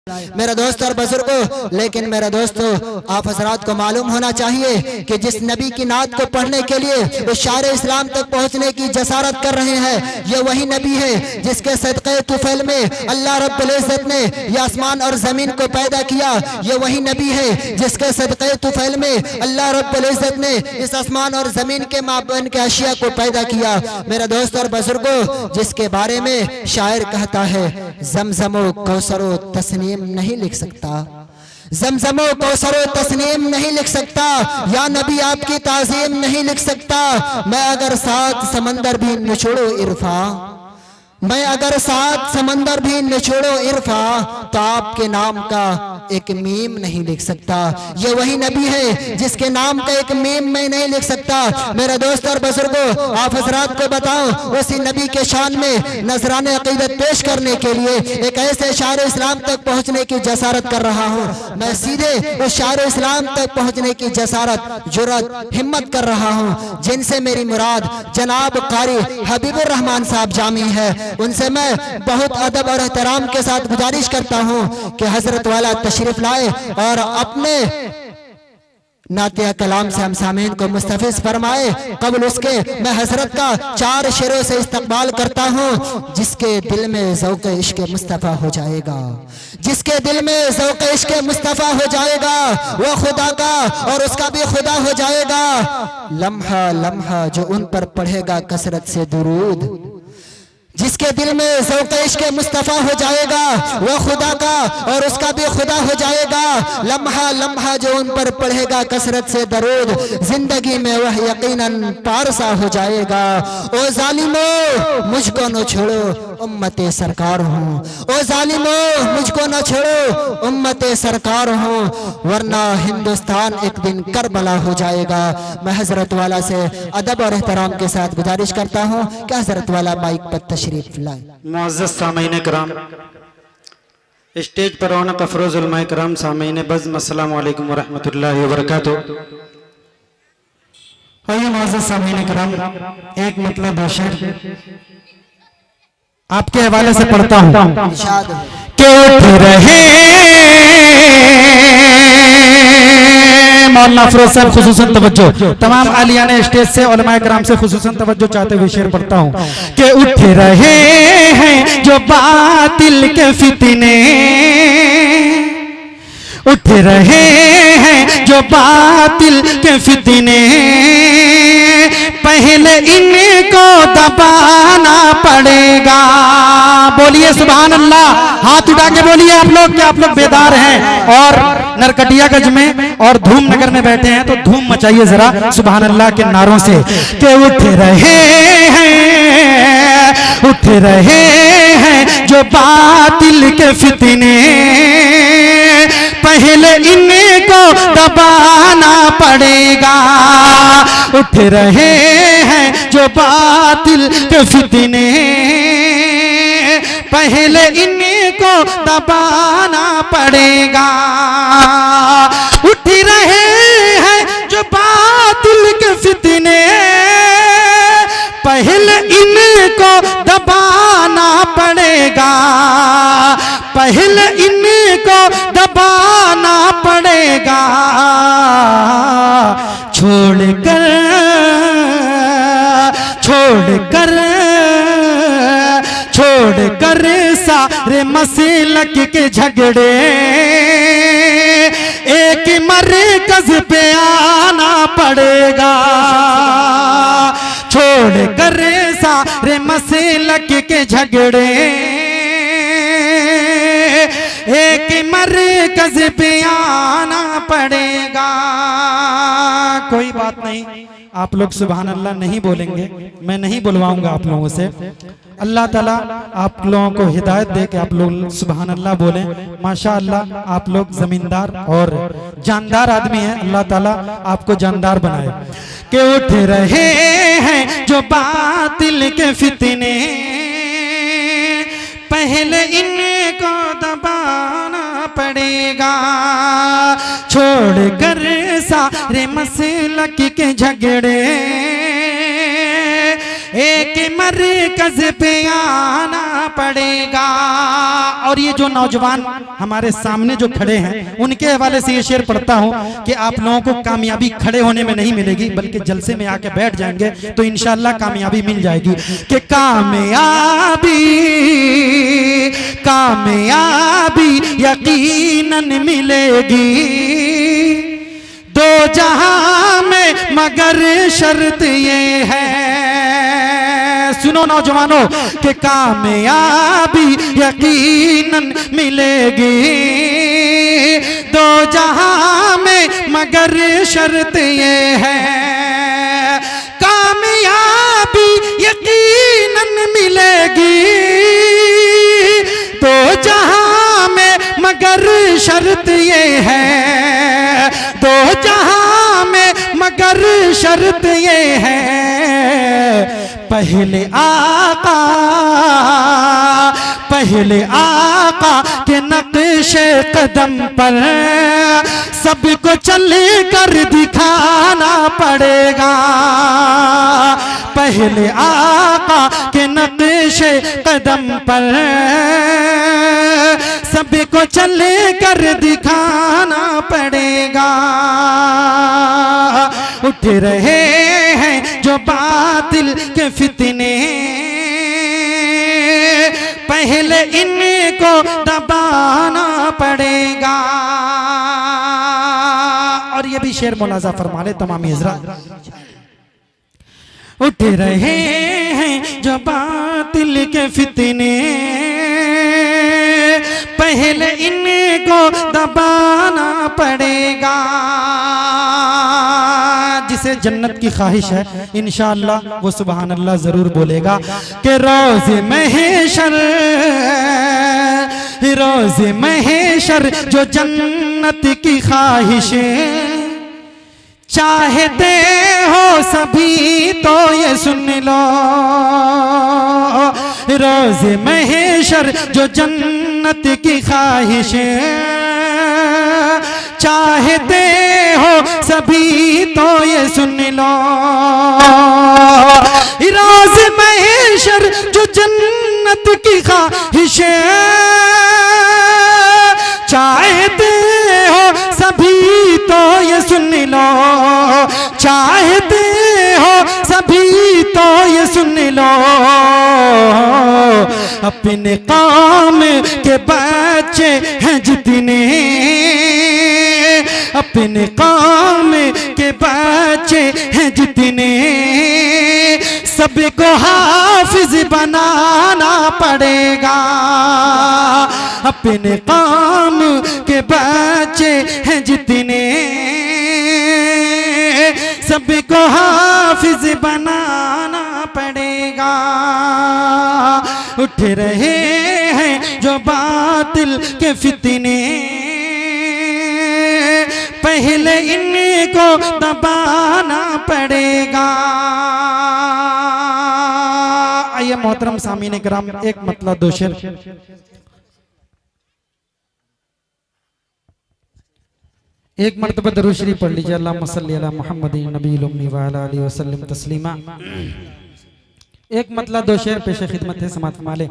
मेरे दोस्त और बुजुर्गों, लेकिन मेरे दोस्तों आप हजरात को मालूम होना चाहिए कि जिस नबी की नात को पढ़ने के लिए वो शार इस्लाम तक पहुंचने की जसारत कर रहे हैं, ये वही नबी है जिसके सदक़े तुफैल में अल्लाह रब्बुल इज़्ज़त ने ये आसमान और ज़मीन को पैदा किया। ये वही नबी है जिसके सदक़े तुफैल में अल्लाह रब्बुल इज़्ज़त ने इस आसमान और ज़मीन के माबैन के अशिया को पैदा किया। मेरे दोस्त और बुजुर्गों, जिसके बारे में शायर कहता है ज़मज़मो कौसरो तस्नीम नहीं लिख सकता, ज़मज़मो कौसरो तस्नीम नहीं लिख सकता, या नबी आपकी ताज़ीम नहीं लिख सकता। मैं अगर सात समंदर भी निचोड़ो इरफा, मैं अगर सात समंदर भी निचोड़ो इरफा, तो आपके नाम का एक मीम नहीं लिख सकता। ये वही नबी है जिसके नाम का एक मीम मैं नहीं लिख सकता। मेरे दोस्त और बुजुर्गों, आप हजरात को बताओ, उसी नबी के शान में नजराने अकीदत पेश करने के लिए एक ऐसे शार इस्लाम तक पहुंचने की जसारत कर रहा हूं। मैं सीधे उस शार इस्लाम तक पहुंचने की जसारत, जुर्रत, हिम्मत कर रहा हूं जिनसे मेरी मुराद जनाब कारी हबीबुर रहमान साहब जामी है। उनसे मैं बहुत अदब और एहतराम के साथ गुजारिश करता हूं कि हजरत वाला तशरीफ लाए और अपने नातिया कलाम से हम सामीन को मुस्तफिज फरमाए। कबल उसके मैं हजरत का 4 शेरों से इस्तकबाल करता हूँ। जिसके दिल में ज़ौक़ इश्क़ मुस्तफ़ा हो जाएगा, जिसके दिल में ज़ौक़ इश्क़ मुस्तफ़ा हो जाएगा, वो खुदा का और उसका भी खुदा हो जाएगा। लम्हा लम्हा जो उन पर पढ़ेगा कसरत से दुरूद, जिसके दिल में ज़ौक़ इश्क़ मुस्तफ़ा हो जाएगा, वह खुदा का और उसका भी खुदा हो जाएगा। लम्हा लम्हा जो उन पर पढ़ेगा कसरत से दरूद, जिंदगी में वह यकीनन पारसा हो जाएगा। ओ जालिमो मुझको न छोड़ो उम्मते सरकार हूँ, ओ जालिमो मुझको न छोड़ो उम्मते सरकार हूँ, वरना हिंदुस्तान एक दिन करबला हो जाएगा। मैं हजरत वाला से अदब और एहतराम के साथ गुजारिश करता हूँ कि हजरत वाला माइक पर मुअज़्ज़ज़ सामीन कराम, स्टेज पर रौनक अफरोज़ उलमाए कराम, सामीन बज़्म, अस्सलामु अलैकुम व रहमतुल्लाहि व बरकातुहू। आइए मुअज़्ज़ज़ सामीन कराम, एक मतलब है शेर आपके हवाले से पढ़ता हूँ कि उठ रहे मौलाना अफरोज साहब खुसूसन तवज्जो, तमाम आलिया ने स्टेज से उलमाए कराम से खुसूसन तवज्जो चाहते हुए शेर पढ़ता हूँ कि उठ रहे हैं जो बातिल के फितने, उठ रहे हैं जो बातिल के फितने, पहले इनको दबाना पड़ेगा। बोलिए सुभान अल्लाह, हाथ उठा के बोलिए आप लोग, क्या आप लोग बेदार हैं और नरकटियागंज में और धूम नगर में बैठे हैं तो धूम मचाइए जरा सुभान अल्लाह के नारों से कि उठ रहे हैं, उठ रहे हैं जो बातिल के फितने, पहले इनको दबाना पड़ेगा। उठ रहे हैं जो बातिल के फितने, पहले इनको दबाना पड़ेगा। उठ रहे हैं जो बातिल के फितने, पहले इनको दबाना पड़ेगा, पहले इनको दबाना पड़ेगा। छोड़कर छोड़कर छोड़कर सारे मसलक के झगड़े, एक मरकज पे आना पड़ेगा। छोड़कर सारे मसलक के झगड़े, एक मरकज पे आना पड़ेगा। कोई बात नहीं, आप लोग सुभान अल्लाह नहीं बोलेंगे, मैं नहीं बुलवाऊंगा आप लोगों से। अल्लाह ताला आप लोगों को हिदायत दे कि आप लोग सुभान अल्लाह बोलें। माशाअल्लाह आप लोग जमींदार और जानदार आदमी हैं, अल्लाह ताला आपको जानदार बनाए। कि उठ रहे हैं जो बातिल के फितने, पहले इनको दबाना पड़ेगा। छोड़कर सारे मसलक के झगड़े, एक मरकज पे आना पड़ेगा। और ये जो नौजवान हमारे सामने जो खड़े हैं उनके हवाले से ये शेर पढ़ता हूँ कि आप लोगों को कामयाबी खड़े होने में नहीं मिलेगी, बल्कि जलसे में आके बैठ जाएंगे तो इंशाअल्लाह कामयाबी मिल जाएगी। कि कामयाबी यकीनन मिलेगी दो जहां में, मगर शर्त ये है, सुनो नौजवानों, कि कामयाबी यकीनन मिलेगी दो जहां में, मगर शर्त ये है, कामयाबी यकीनन मिलेगी दो जहां में, मगर शर्त ये है, दो जहां में मगर शर्त ये है, पहले आका के नक्शे कदम पर सबको चल कर दिखाना पड़ेगा, पहले आका के नक्शे कदम पर सबको चल कर दिखाना पड़ेगा। उठ रहे हैं जो बातिल के फितने, पहले इनको दबाना पड़ेगा। और ये भी शेर मुलाजा फरमा ले तमामी हज़रात। उठ रहे हैं जो बातिल के फितने, पहले इनको दबाना पड़ेगा। जिसे जन्नत की ख्वाहिश है इंशाअल्लाह वो सुभान अल्लाह जरूर बोलेगा कि रोज़े महशर जो जन्नत की ख्वाहिश चाहते हो सभी तो ये सुन लो, रोज़े महशर जो जन्नत की ख्वाहिश चाहते हो सभी तो ये सुन लो, रोज़े महशर जो जन्नत की ख्वाहिश चाहते हो सभी तो ये सुन लो, चाहते हो सभी तो ये सुन लो, अपने कौम के बच्चे हैं जितने, अपने कौम के बच्चे हैं जितने, सबको हाफिज बनाना पड़ेगा, अपने कौम के बच्चे हैं जितने, सबको हाफिज बनाना पड़ेगा। उठ रहे हैं जो बातिल के फितने, पहले इनको दबाना पड़ेगा। आइए मोहतरम सामीन किराम, एक मतलब दो शेर। एक मरतबा दरूद शरीफ पढ़ लीजिए, अल्लाहुम्मा सल्ली अला मुहम्मदिन नबील उम्मी व अला आलिहि वसल्लम तस्लीमा। एक मतलब दो शेर पेश खिदमत है, समात फरमाले।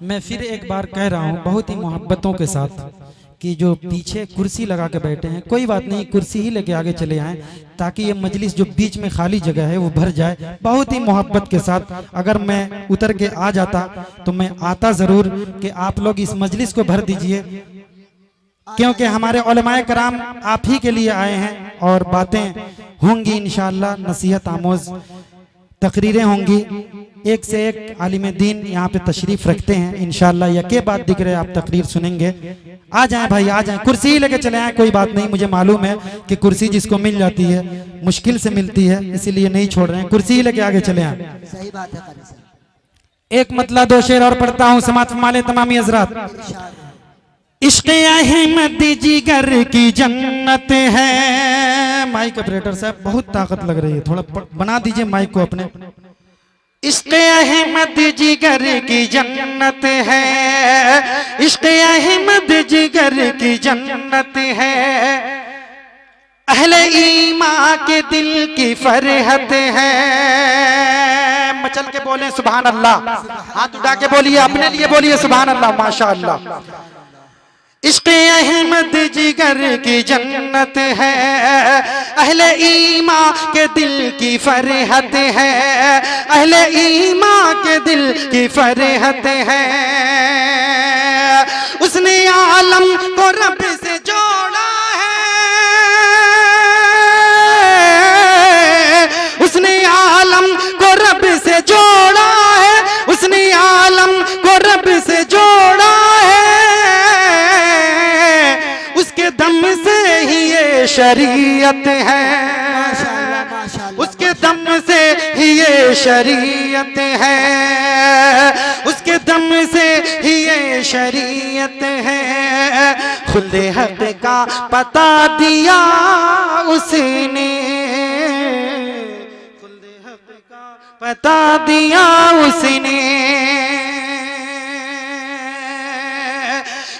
मैं फिर एक बार कह रहा हूँ बहुत ही मोहब्बतों के साथ कि जो पीछे कुर्सी लगा के बैठे हैं, कोई बात नहीं, कुर्सी ही लेके आगे चले आएं ताकि ये मजलिस जो बीच में खाली जगह है वो भर जाए। बहुत ही मोहब्बत के साथ अगर मैं उतर के आ जाता तो मैं आता ज़रूर कि आप लोग इस मजलिस को भर दीजिए, क्योंकि हमारे उलमाए कराम आप ही के लिए आए हैं और बातें होंगी इंशाअल्लाह, नसीहत आमोज तकरीरें होंगी, एक से एक आलिम दीन यहाँ पे तशरीफ रखते हैं इंशाअल्लाह। यके बाद दिख रहे आप तकरीर सुनेंगे। आ जाएं भाई, आ जाएं, कुर्सी ही लेके चले आए, कोई बात नहीं। मुझे मालूम है कि कुर्सी जिसको मिल जाती है मुश्किल से मिलती है, इसीलिए नहीं छोड़ रहे हैं, कुर्सी ही लेके आगे चले आए। सही बात है। एक मतलब दो शेर और पढ़ता हूँ, समात फरमाले तमामी हज़रात। इश्क़ अहमद जिगर की जन्नत है। माइक ऑपरेटर साहब बहुत ताकत लग रही है, थोड़ा बना दीजिए माइक को अपने। इश्क़ अहमद जिगर की जन्नत है, इश्क़ अहमद जिगर की जन्नत है, अहले ईमान के दिल की फरहत है। मचल के बोले सुभान अल्लाह, हाथ उठा के बोलिए, अपने लिए बोलिए सुभान अल्लाह। माशाअल्लाह। इश्क़ अहमद जिगर की जन्नत है, अहले ईमा के दिल की फरहत है, अहले ईमा के दिल की फरहत है। उसने आलम को रब से जोड़ा है, उसने आलम को रब से जोड़ा है, उसने आलम को रब से जोड़ा है। उसके दम से ही ये शरीयत है, उसके दम से ही ये शरीयत है, उसके दम से ही ये शरीयत है। खुदे हक का पता दिया उसने, खुदे हक का पता दिया उसने।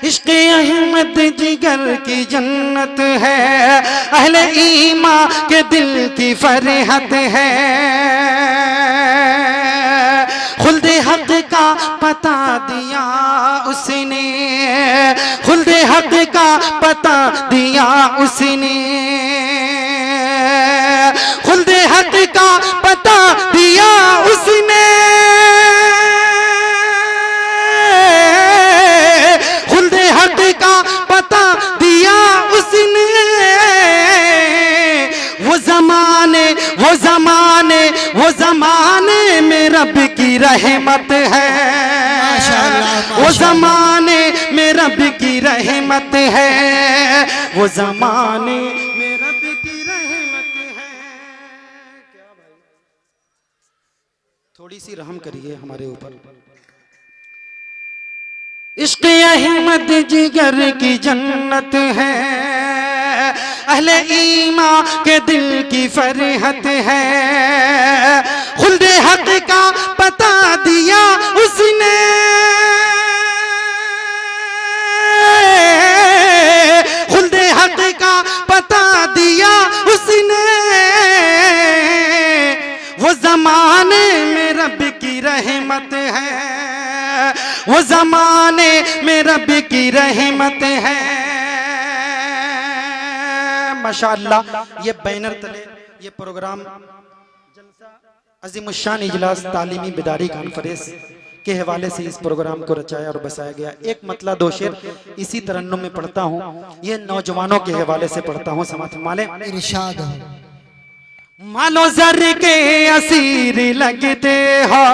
इश्क़ अहमद जिगर की जन्नत है, अहले ईमा के दिल की फरहत है। खुल्दे हक का पता दिया उसने, खुल्दे हक का पता दिया उसने, खुल्दे हक का पता दिया उसने, खुल्दे हक का पता दिया उसने। वो जमाने वो जमाने वो जमाने में रब की रहमत है, वो जमाने में रब की रहमत है, वो जमाने में रब की रहमत है। क्या भाई, थोड़ी सी रहम करिए हमारे ऊपर। इश्क़ अहमद जिगर की जन्नत है, अहले ईमा के दिल की फरहत है। खुल्दे हक का पता दिया उसने, खुल्दे हक का पता दिया उसने। वो जमाने में रब की रहमत है, वो जमाने में रब की रहमत है। माशाअल्लाह। ये बैनर तले ये प्रोग्राम जलसा अज़ीमुश्शान इजलास तालीमी बिदारी कॉन्फ्रेंस के हवाले से इस प्रोग्राम को रचाया और बसाया गया। एक मतला दो शेर इसी तरन्नुम में पढ़ता हूँ, ये नौजवानों के हवाले से पढ़ता हूँ। समात माले इरशाद है। मालो जर के असीर लगते हो,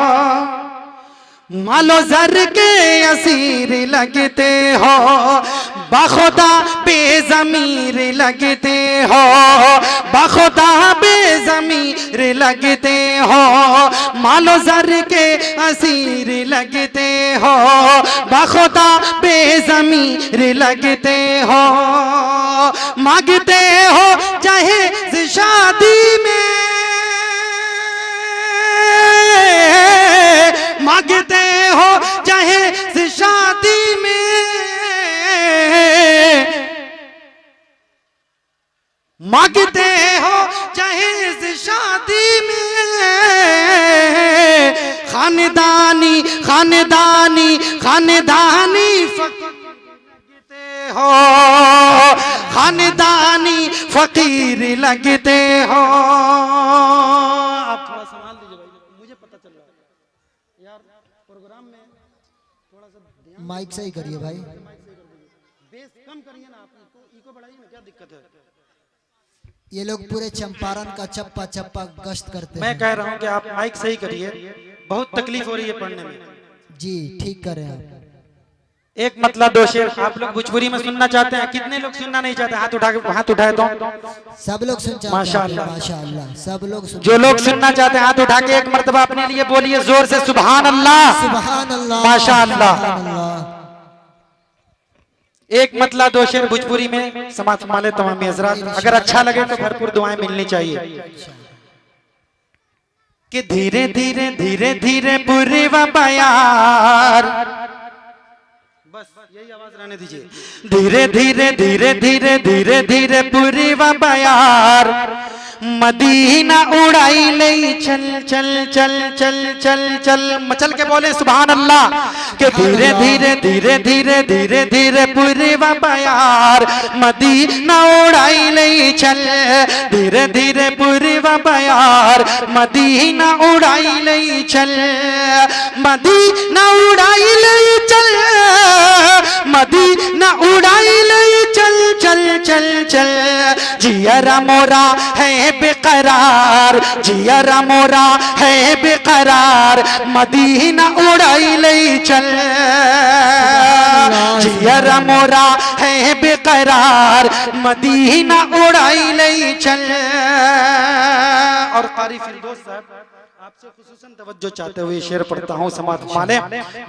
मालो जर के असीर लगते हो, बाखुदा बेज़मीर लगते हो, बाखुदा बेज़मीर लगते हो। मालो जर के असीर लगते हो, बाखुदा बेज़मीर लगते हो। मांगते हो जहेज शादी में, मांगते हो जहेज शादी में, मांगते हो जहेज शादी में। खानदानी खानदानी खानदानी लगते हो, खानदानी फकीर लगते हो। आप थोड़ा संभाल दीजिए भाई, मुझे पता चल रहा है यार प्रोग्राम में थोड़ा सा माइक सही करिए भाई, बेस कम करिए ना, आप इको बढ़ाइए ना, क्या दिक्कत है। ये लोग पूरे चंपारण का चप्पा चप्पा गश्त करते मैं हैं। कह रहा हूँ कि आप माइक सही करिए, बहुत तकलीफ हो रही है पढ़ने में। जी ठीक करें आप। एक मतला दो शेर आप लोग भोजपुरी में सुनना चाहते हैं? कितने लोग सुनना नहीं चाहते? हाथ उठा के, हाथ उठाए तो सब लोग सुन चाहते हैं। माशाअल्लाह। माशाअल्लाह सब लोग सुन। जो लोग सुनना चाहते हैं हाथ उठा के एक मर्तबा अपने लिए बोलिए जोर से सुभान अल्लाह, सुभान अल्लाह, माशाअल्लाह। सुभान अल्लाह। एक मतला दो शेर भोजपुरी में समात माले तमामी हजरात, अगर अच्छा लगे तो भरपूर दुआएं मिलनी चाहिए। कि धीरे धीरे धीरे धीरे पूरे व बयार, बस यही आवाज रहने दीजिए। धीरे धीरे धीरे धीरे धीरे धीरे पूरी व बयार, मदीना उड़ाई ले चल चल चल चल चल चल मचल के बोले सुभान अल्लाह के धीरे धीरे धीरे धीरे धीरे धीरे पूरे बयार मदीना उड़ाई ले चल धीरे धीरे पूरे बयार मदीना उड़ाई ले चल मदीना उड़ाई ले चल मदीना उड़ाई ले चल चल चल चल जियरा मोरा है बेकरार जियरा मोरा है बेकरार मदीना उड़ाई ले चल जियरा मोरा है बेकरार मदीना उड़ाई ले चल। और कारी फिरदौस साहब आपसे खुसूसन तवज्जो चाहते हुए शेर पढ़ता हूँ समात माने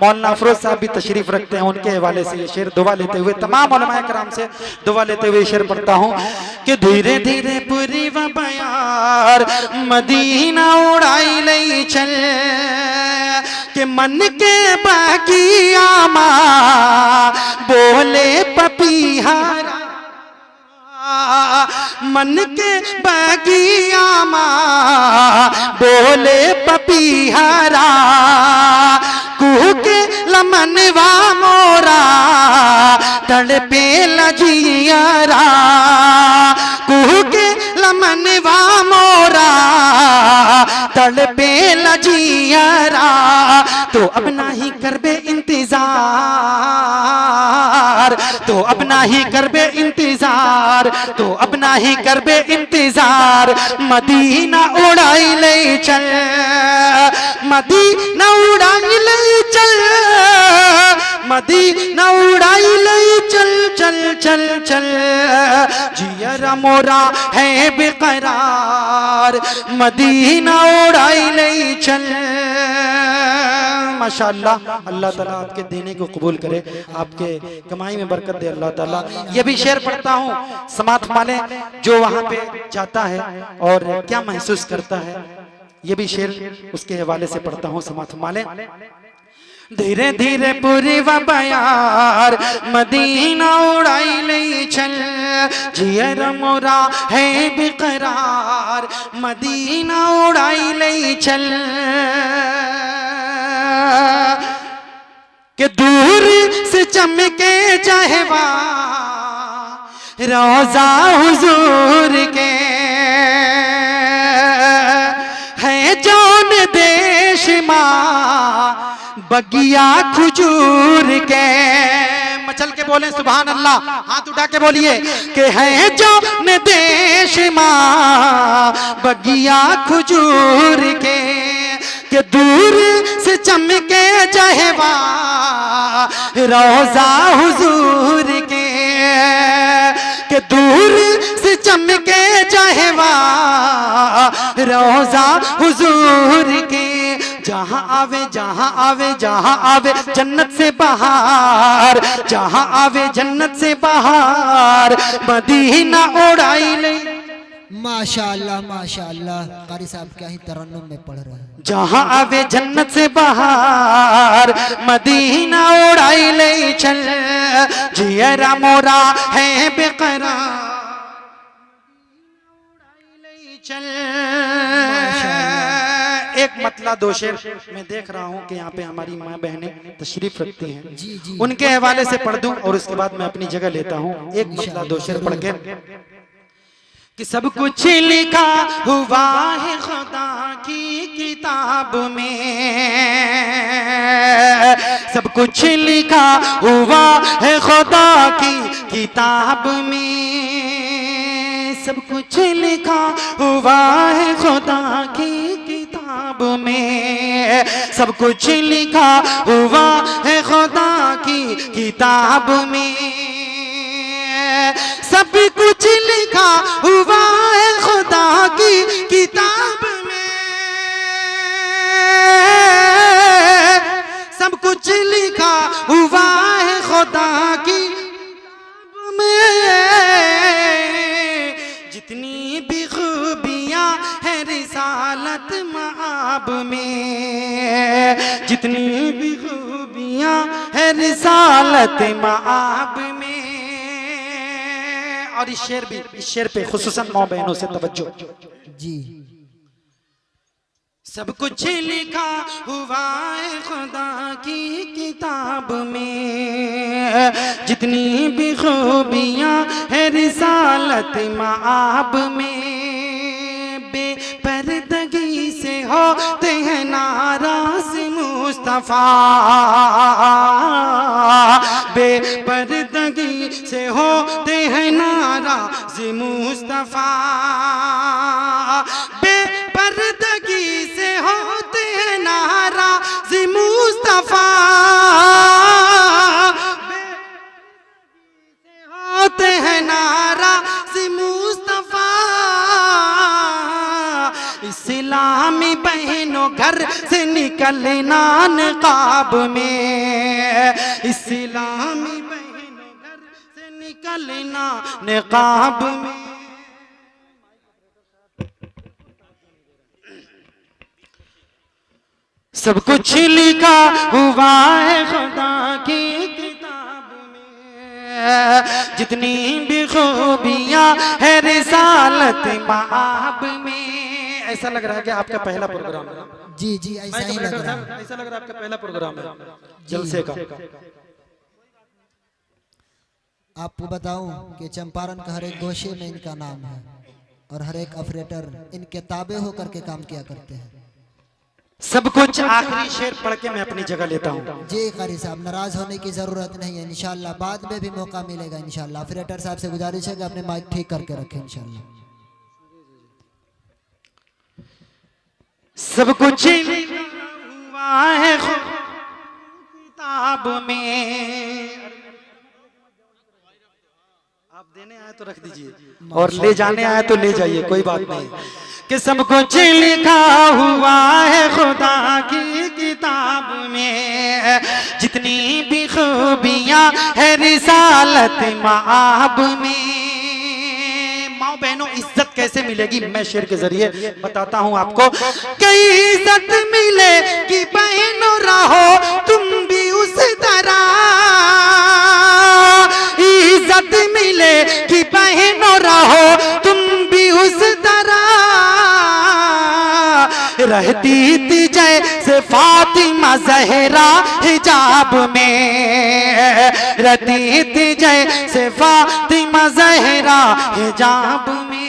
मौलाना अफरोज साहब भी तशरीफ रखते हैं उनके हवाले से ये शेर दुआ लेते हुए तमाम उलमाए कराम से दुआ लेते हुए शेर पढ़ता हूँ कि धीरे धीरे पूरी बयार मदीना उड़ाई ले चल के मन के बागिया माँ बोले पपीहारा मन के बगिया माँ बोले पपीहारा कुह के लमनवा मोरा तड़पे लजियारा कुह के लमनवा मोरा तड़पे लजियारा तो अब नाही करबे इंतजार तो अब नाही करबे इंतजार तो अब नाही करबे इंतजार मदीना उड़ाई ले चल मदीना उड़ाई ले चल मदीना उड़ाई ले चल चल चल चल जियरा मोरा है बेकरार मदीना उड़ाई ले चल। माशाअल्लाह अल्लाह ताला आपके देने को कबूल करे आपके कमाई में बरकत दे अल्लाह ताला। ये भी शेर पढ़ता हूँ समात माले जो वहाँ पे जाता है और क्या महसूस करता है ये भी शेर उसके हवाले से पढ़ता हूँ समात माले। धीरे धीरे पूरी बयार मदीना उड़ाई ले चल जियरा मोरा है बेकरार मदीना उड़ाई ले चल के दूर से चमके जहवा रोजा हुजूर के है जौन देश माँ बगिया खजूर के मचल के बोले सुभान अल्लाह हाथ उठा के बोलिए कि है जौन देश माँ बगिया खजूर के दूर से चमके जहवा रोजा हुजूर के दूर से चमके जहवा रोजा हुजूर के जहाँ आवे जहाँ आवे जहाँ आवे जन्नत से बाहर जहाँ आवे जन्नत से बाहर मदीना उड़ाई ले माशाअल्लाह माशाअल्लाह कारी साहब क्या ही तरन्नुम में पढ़ रहे हैं जहाँ आवे जन्नत से बाहर मदीना उड़ाई ले चल जियरा मोरा है बेकरार ले चल। एक मतला दो शेर मैं देख रहा हूँ कि यहाँ पे हमारी माँ बहनें तशरीफ रखती हैं उनके हवाले से पढ़ दूं और उसके बाद मैं अपनी जगह लेता हूँ। एक मतला दो शेर पढ़ के कि सब कुछ लिखा हुआ है खुदा की किताब में सब कुछ लिखा हुआ है खुदा की किताब में सब कुछ लिखा हुआ है खुदा की किताब में सब कुछ लिखा हुआ है खुदा की किताब में सब कुछ लिखा हुआ है खुदा की किताब में सब कुछ लिखा हुआ है खुदा की किताब में जितनी भी खूबियां है रिसालत माब में जितनी भी खूबियां है रिसालत माब में और इस शेर पे खुसूसन माँ बहनों से तवज्जो। जी। सब कुछ लिखा हुआ है खुदा की किताब में, जितनी भी खूबियाँ है रिसालत माब में, बेपर्दगी से होते हैं नाराज मुस्तफा, बेपर्दगी से होते हैं नाराज मुस्तफा, बेपर्दगी से होते हैं नाराज मुस्तफा, होते हैं नाराज मुस्तफा। इस्लामी बहनों घर से निकलना निकाब में, इस्लामी बहनों घर से निकलना निकाब में। सब कुछ लिखा हुआ है खुदा की किताब में, जितनी भी खूबियाँ है रिसालत माब में। ऐसा लग रहा है कि आपका पहला प्रोग्राम है। जी जी, ऐसा ही लग रहा है। ऐसा लग रहा है आपका पहला प्रोग्राम है जलसे का। आपको बताऊं कि चंपारण का हर एक गोशे में इनका नाम है और हर एक ऑपरेटर इनके ताबे होकर के काम किया करते हैं। सब कुछ आखिरी शेर पढ़ के मैं अपनी जगह लेता हूँ। जी कारी साहब, नाराज होने की जरूरत नहीं है, इंशाल्लाह बाद में भी मौका मिलेगा इंशाल्लाह। ऑपरेटर साहब से गुजारिश है कि अपने माइक ठीक करके रखें इंशाल्लाह। सब कुछ हुआ है किताब में, आप देने आए तो रख दीजिए और ले जाने आए तो ले जाइए, कोई बात नहीं। कि सब कुछ लिखा हुआ है खुदा की किताब में, जितनी भी खूबियाँ है रिसालत माब में। माँ बहनों, इज्जत कैसे मिलेगी मैं शेर के जरिए बताता हूँ आपको। कई इज्जत मिलेगी बहनों रहो तुम भी उस तरह, इज्जत मिलेगी बहनों रहो तुम भी उस तरह, रहती थी जैसे फातिमा जहरा हिजाब में, रहती थी जैसे फातिमा जहरा हिजाब में।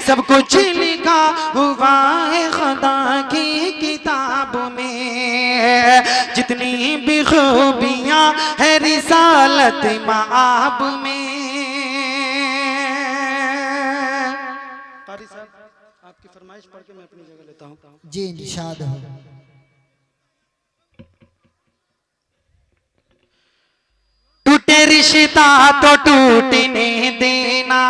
सब कुछ लिखा हुआ है खुदा की किताब में, जितनी भी खूबियाँ है रिसालत माब में। कारी साहब, आपकी फरमाइश पढ़ के मैं अपनी जगह लेता हूँ। जी इरशाद हो। टूटे रिश्ता तो टूटने देना,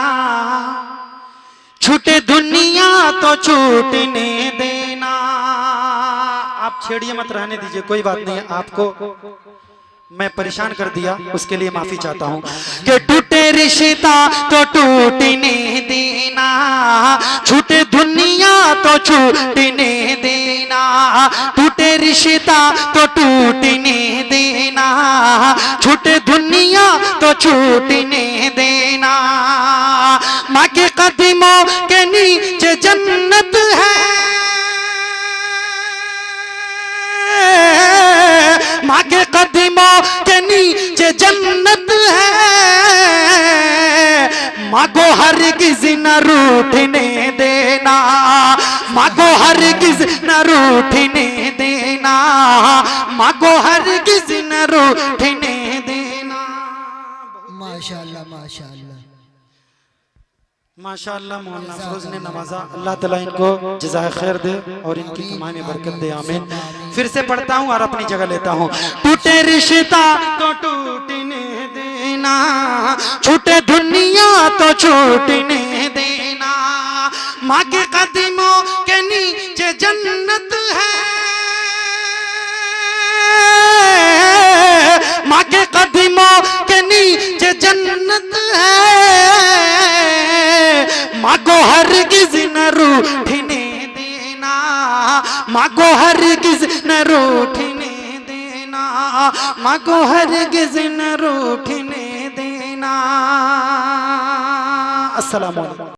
छूटे दुनिया तो छूटने देना। आप छेड़िए मत, रहने दीजिए, कोई बात नहीं है। आपको मैं परेशान कर दिया, उसके लिए माफी चाहता हूँ। कि टूटे रिश्ता तो टूटने देना, छूटे दुनिया तो छूटने देना, टूटे रिश्ता तो टूटने देना, छूटे दुनिया तो छूटने देना। माँ के कदमों के नीचे जन्नत है, माँ के कदमों के नीचे जन्नत है, माँ को हरगिज़ न रूठने देना, माँ को हरगिज़ न रूठने देना, माँ को हरगिज़ न रूठने देना। माशाअल्लाह माशाअल्लाह माशाअल्लाह। मौलाना फरोज ने नवाजा, अल्लाह ताला इनको जज़ाए खैर दे और इनकी कमाई में बरकत दे, आमीन। फिर से पढ़ता हूँ और अपनी जगह लेता हूँ। टूटे रिश्ता तो टूटने देना, छूटे दुनिया तो छूटने देना, माँ के कदमों के नीचे जन्नत है, माँ के कदमों के नीचे जन्नत है, माँ को हरगिज़ न रूठने देना, माँ को हरगिज़ न रूठने देना, माँ को हरगिज़ न रूठने देना। अस्सलाम वालेकुम।